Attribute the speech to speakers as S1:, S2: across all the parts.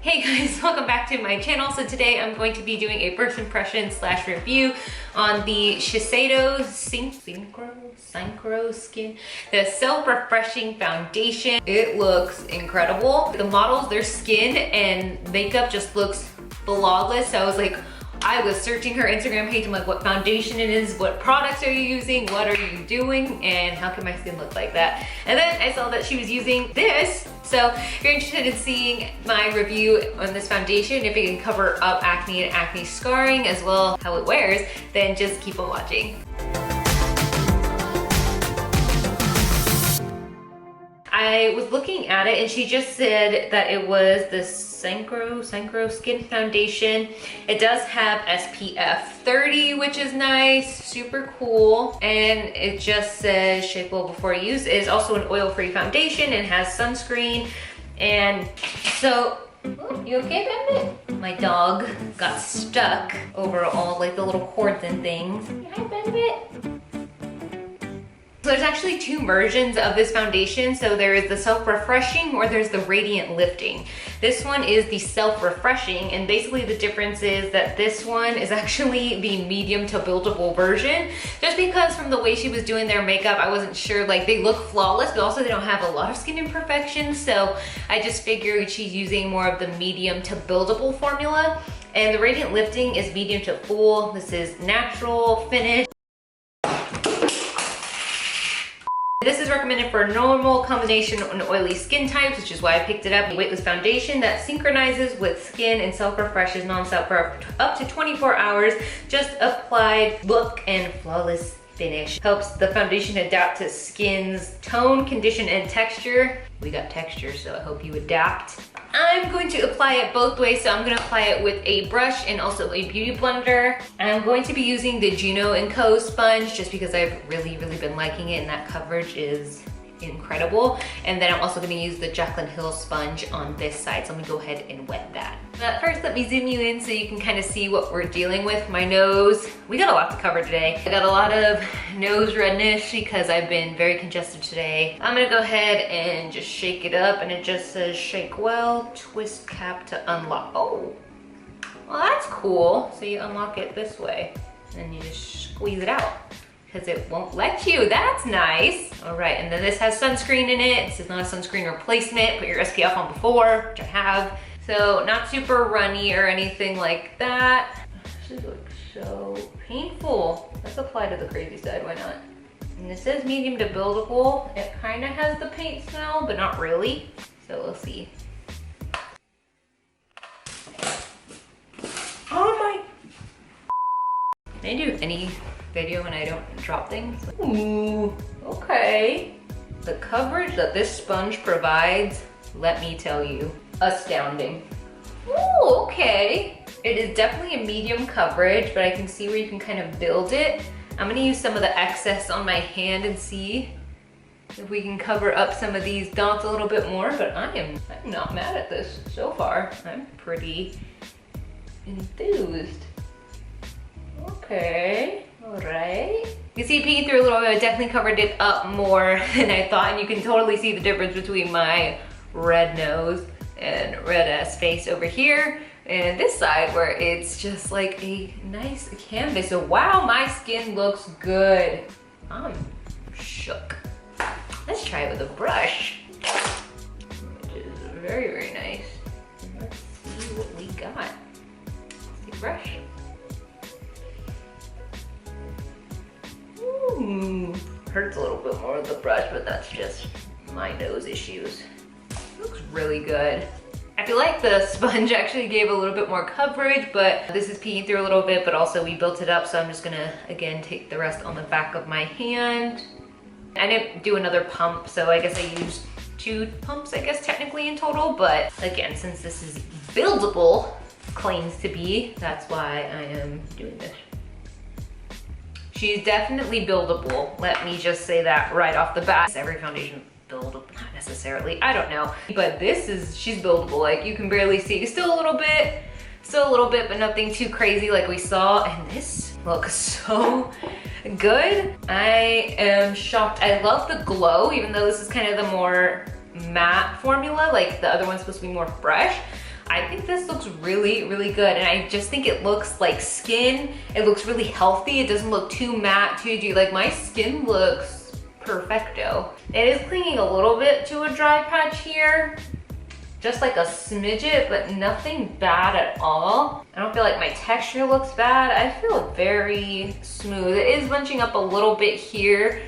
S1: Hey guys, welcome back to my channel. So today I'm going to be doing a first impression / review on the Shiseido Synchro Skin, the self-refreshing foundation. It looks incredible. The models, their skin and makeup just looks flawless. So I was like, I was searching her Instagram page. I'm like, what foundation it is, what products are you using, what are you doing, and how can my skin look like that? And then I saw that she was using this. So if you're interested in seeing my review on this foundation, if it can cover up acne and acne scarring as well how it wears, then just keep on watching. I was looking at it and she just said that it was the Synchro Skin Foundation. It does have SPF 30, which is nice, super cool. And it just says shake well before use. It is also an oil-free foundation and has sunscreen. And so, oh, you okay, Bandit? My dog got stuck over all like the little cords and things. Hi, Bandit. So there's actually two versions of this foundation. So there is the self-refreshing or there's the radiant lifting. This one is the self-refreshing, and basically the difference is that this one is actually the medium to buildable version. Just because from the way she was doing their makeup, I wasn't sure, like they look flawless, but also they don't have a lot of skin imperfections. So I just figured she's using more of the medium to buildable formula. And the radiant lifting is medium to full. This is natural finish. This is recommended for normal, combination, and oily skin types, which is why I picked it up. A weightless foundation that synchronizes with skin and self-refreshes non-stop for up to 24 hours. Just applied look and flawless finish. Helps the foundation adapt to skin's tone, condition, and texture. We got texture, so I hope you adapt. I'm going to apply it both ways, so I'm going to apply it with a brush and also a beauty blender. I'm going to be using the Juno & Co sponge just because I've really been liking it and that coverage is incredible. And then I'm also going to use the Jaclyn Hill sponge on this side, so I'm going to go ahead and wet that. But first, let me zoom you in so you can kind of see what we're dealing with. My nose, we got a lot to cover today. I got a lot of nose redness because I've been very congested today. I'm gonna go ahead and just shake it up, and it just says shake well, twist cap to unlock. Oh, well that's cool. So you unlock it this way and you just squeeze it out because it won't let you. That's nice. All right, and then this has sunscreen in it. This is not a sunscreen replacement. Put your SPF on before, which I have. So not super runny or anything like that. This looks so painful. Let's apply to the crazy side, why not? And this says medium to buildable. It kind of has the paint smell, but not really. So we'll see. Oh my. Can I do any video when I don't drop things? Ooh, okay. The coverage that this sponge provides, let me tell you, astounding. Ooh, okay. It is definitely a medium coverage, but I can see where you can kind of build it. I'm gonna use some of the excess on my hand and see if we can cover up some of these dots a little bit more, but I'm not mad at this so far. I'm pretty enthused. Okay, all right. You see peeking through a little bit, I definitely covered it up more than I thought, and you can totally see the difference between my red nose and red ass face over here and this side where it's just like a nice canvas. So wow, my skin looks good. I'm shook. Let's try it with a brush, which is very nice. Let's see what we got. Let's take a brush. Ooh, hurts a little bit more with the brush, but that's just my nose issues. Looks really good. I feel like the sponge actually gave a little bit more coverage, but this is peeking through a little bit, but also we built it up, so I'm just gonna, again, take the rest on the back of my hand. I didn't do another pump, so I guess I used 2 pumps, I guess, technically in total, but again, since this is buildable, claims to be, that's why I am doing this. She's definitely buildable. Let me just say that right off the bat. Every foundation buildable, not necessarily, I don't know. But this is, she's buildable. Like you can barely see, still a little bit, but nothing too crazy like we saw. And this looks so good. I am shocked. I love the glow, even though this is kind of the more matte formula. Like the other one's supposed to be more fresh. I think this looks really, really good. And I just think it looks like skin. It looks really healthy. It doesn't look too matte, too dewy. Like my skin looks perfecto. It is clinging a little bit to a dry patch here. Just like a smidget, but nothing bad at all. I don't feel like my texture looks bad. I feel very smooth. It is bunching up a little bit here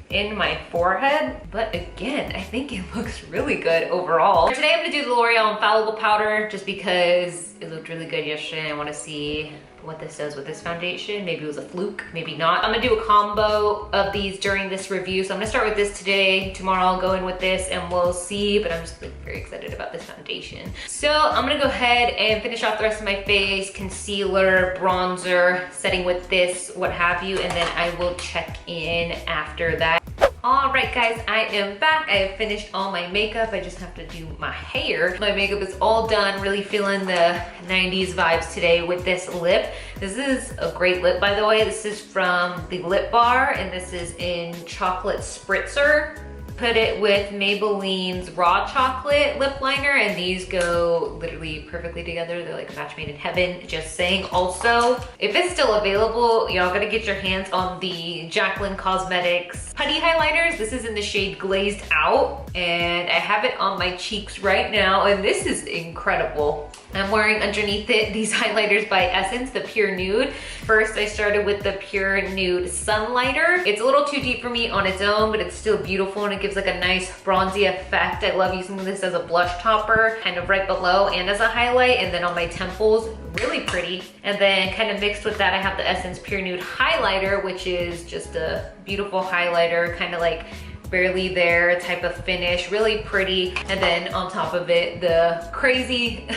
S1: in my forehead, but again, I think it looks really good overall. Today I'm gonna do the L'Oreal Infallible Powder just because it looked really good yesterday and I wanna see what this does with this foundation. Maybe it was a fluke, maybe not. I'm gonna do a combo of these during this review. So I'm gonna start with this today. Tomorrow I'll go in with this and we'll see, but I'm just like very excited about this foundation. So I'm gonna go ahead and finish off the rest of my face, concealer, bronzer, setting with this, what have you, and then I will check in after that. All right, guys, I am back. I have finished all my makeup. I just have to do my hair. My makeup is all done. Really feeling the 90s vibes today with this lip. This is a great lip, by the way. This is from the Lip Bar, and this is in Chocolate Spritzer. Put it with Maybelline's Raw Chocolate lip liner, and these go literally perfectly together. They're like a match made in heaven, just saying. Also, if it's still available, y'all gotta get your hands on the Jaclyn Cosmetics putty highlighters. This is in the shade Glazed Out, and I have it on my cheeks right now, and this is incredible. I'm wearing underneath it these highlighters by Essence, the Pure Nude. First, I started with the Pure Nude Sunlighter. It's a little too deep for me on its own, but it's still beautiful and it gives like a nice bronzy effect. I love using this as a blush topper, kind of right below and as a highlight, and then on my temples, really pretty. And then kind of mixed with that, I have the Essence Pure Nude Highlighter, which is just a beautiful highlighter, kind of like barely there type of finish, really pretty. And then on top of it, the crazy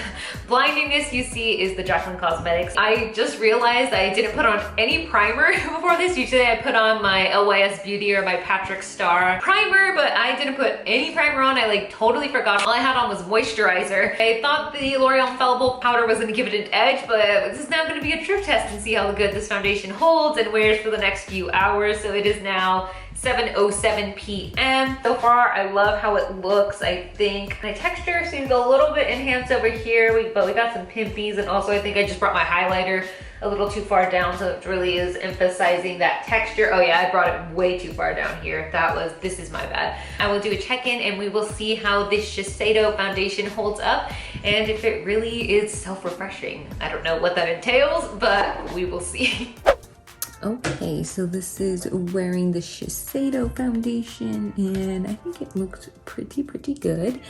S1: blindiness you see is the Jaclyn Cosmetics. I just realized I didn't put on any primer before this. Usually I put on my LYS Beauty or my Patrick Star primer, but I didn't put any primer on. I like totally forgot. All I had on was moisturizer. I thought the L'Oreal Infallible Powder was gonna give it an edge, but this is now gonna be a true test and see how good this foundation holds and wears for the next few hours. So it is now 7:07 p.m. So far, I love how it looks. I think my texture seems a little bit enhanced over here, but we got some pimpies, and also I think I just brought my highlighter a little too far down, so it really is emphasizing that texture. Oh yeah, I brought it way too far down here. This is my bad. I will do a check-in and we will see how this Shiseido foundation holds up and if it really is self-refreshing. I don't know what that entails, but we will see. Okay, so this is wearing the Shiseido foundation and I think it looks pretty good.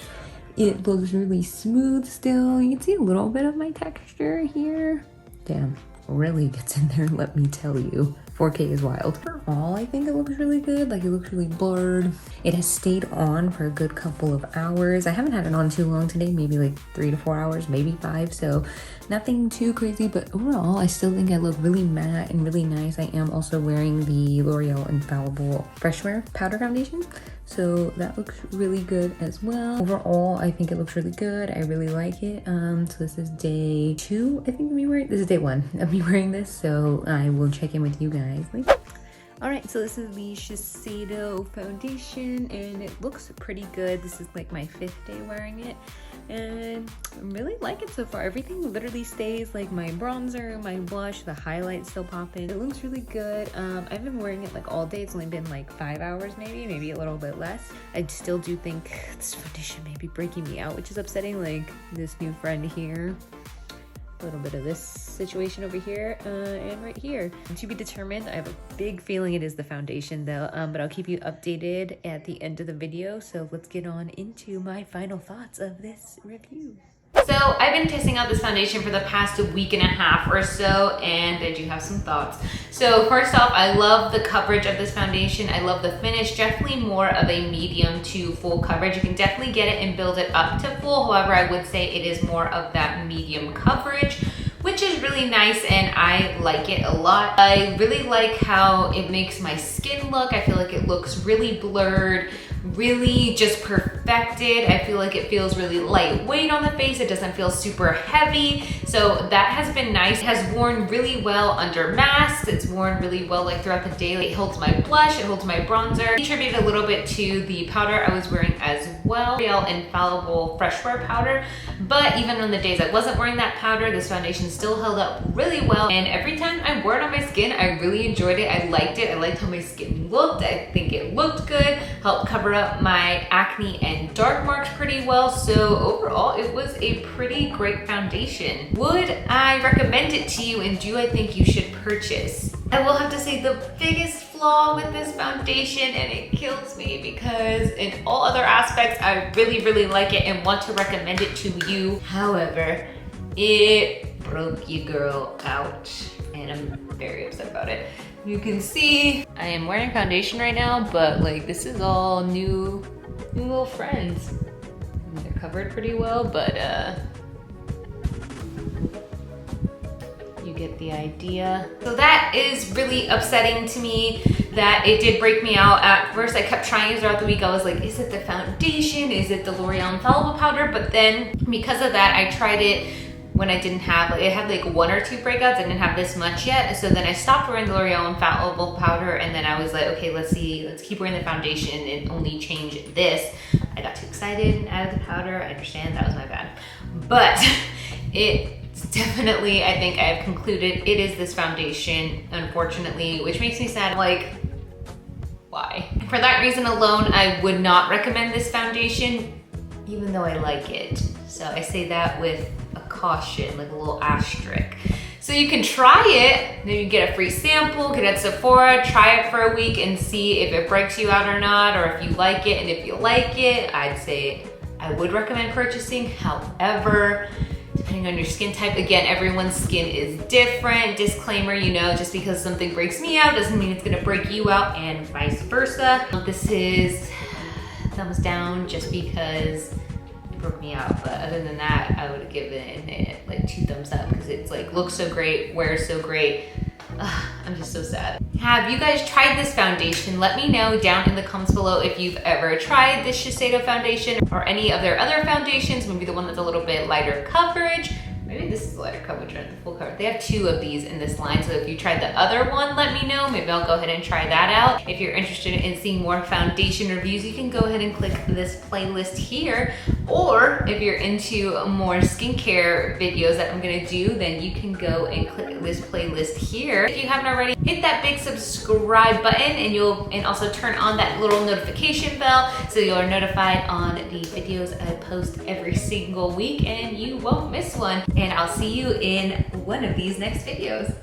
S1: It looks really smooth still. You can see a little bit of my texture here. Damn, really gets in there, let me tell you. 4K is wild. Overall, I think it looks really good. Like, it looks really blurred. It has stayed on for a good couple of hours. I haven't had it on too long today, maybe like 3 to 4 hours, maybe 5. So nothing too crazy, but overall, I still think I look really matte and really nice. I am also wearing the L'Oreal Infallible Fresh Wear Powder Foundation. So that looks really good as well. Overall, I think it looks really good. I really like it. So this is day 2, I think, of me wearing. This is day 1 of me wearing this. So I will check in with you guys later. All right, so this is the Shiseido foundation and it looks pretty good. This is like my 5th day wearing it and I really like it so far. Everything literally stays, like my bronzer, my blush, the highlights still pop in. It looks really good. I've been wearing it like all day. It's only been like 5 hours maybe a little bit less. I still do think this foundation may be breaking me out, which is upsetting. Like this new friend here. A little bit of this situation over here and right here. To be determined. I have a big feeling it is the foundation though, but I'll keep you updated at the end of the video. So let's get on into my final thoughts of this review. So I've been testing out this foundation for the past week and a half or so, and I do have some thoughts. So first off, I love the coverage of this foundation. I love the finish, definitely more of a medium to full coverage. You can definitely get it and build it up to full. However, I would say it is more of that medium coverage, which is really nice and I like it a lot. I really like how it makes my skin look. I feel like it looks really blurred, really just perfected. I feel like it feels really lightweight on the face. It doesn't feel super heavy. So that has been nice. It has worn really well under masks. It's worn really well like throughout the day. It holds my blush, it holds my bronzer. I attribute a little bit to the powder I was wearing as well. L'Oreal Infallible Fresh Wear powder. But even on the days I wasn't wearing that powder, this foundation still held up really well. And every time I wore it on my skin, I really enjoyed it. I liked it. I liked how my skin looked. I think it looked good. Helped cover up my acne and dark marks pretty well. So overall, it was a pretty great foundation. Would I recommend it to you, and do I think you should purchase? I will have to say the biggest flaw with this foundation, and it kills me because in all other aspects, I really like it and want to recommend it to you. However, it broke you girl out, and I'm very upset about it. You can see I am wearing foundation right now, but like this is all new little friends. They're covered pretty well, but you get the idea. So that is really upsetting to me that it did break me out. At first I kept trying it throughout the week. I was like, is it the foundation? Is it the L'Oreal Infallible powder? But then because of that, I tried it when I didn't have, like, it had like 1 or 2 breakouts. I didn't have this much yet. So then I stopped wearing the L'Oreal Infallible powder, and then I was like, okay, let's keep wearing the foundation and only change this. I got too excited and added the powder. I understand, that was my bad. But it's definitely, I think I've concluded it is this foundation, unfortunately, which makes me sad. Like, why? For that reason alone, I would not recommend this foundation, even though I like it. So I say that with a caution, like a little asterisk. So you can try it, maybe get a free sample, get it at Sephora, try it for a week and see if it breaks you out or not, or if you like it. And if you like it, I'd say I would recommend purchasing. However, depending on your skin type, again, everyone's skin is different. Disclaimer, you know, just because something breaks me out doesn't mean it's gonna break you out, and vice versa. This is thumbs down just because broke me out, but other than that, I would have given it like 2 thumbs up because it's like looks so great, wears so great. I'm just so sad. Have you guys tried this foundation? Let me know down in the comments below if you've ever tried this Shiseido foundation or any of their other foundations, maybe the one that's a little bit lighter coverage. Maybe this is the lighter coverage or the full coverage. They have 2 of these in this line, so if you tried the other one, let me know. Maybe I'll go ahead and try that out. If you're interested in seeing more foundation reviews, you can go ahead and click this playlist here. Or if you're into more skincare videos that I'm gonna do, then you can go and click this playlist here. If you haven't already, hit that big subscribe button, and also turn on that little notification bell so you're notified on the videos I post every single week and you won't miss one. And I'll see you in one of these next videos.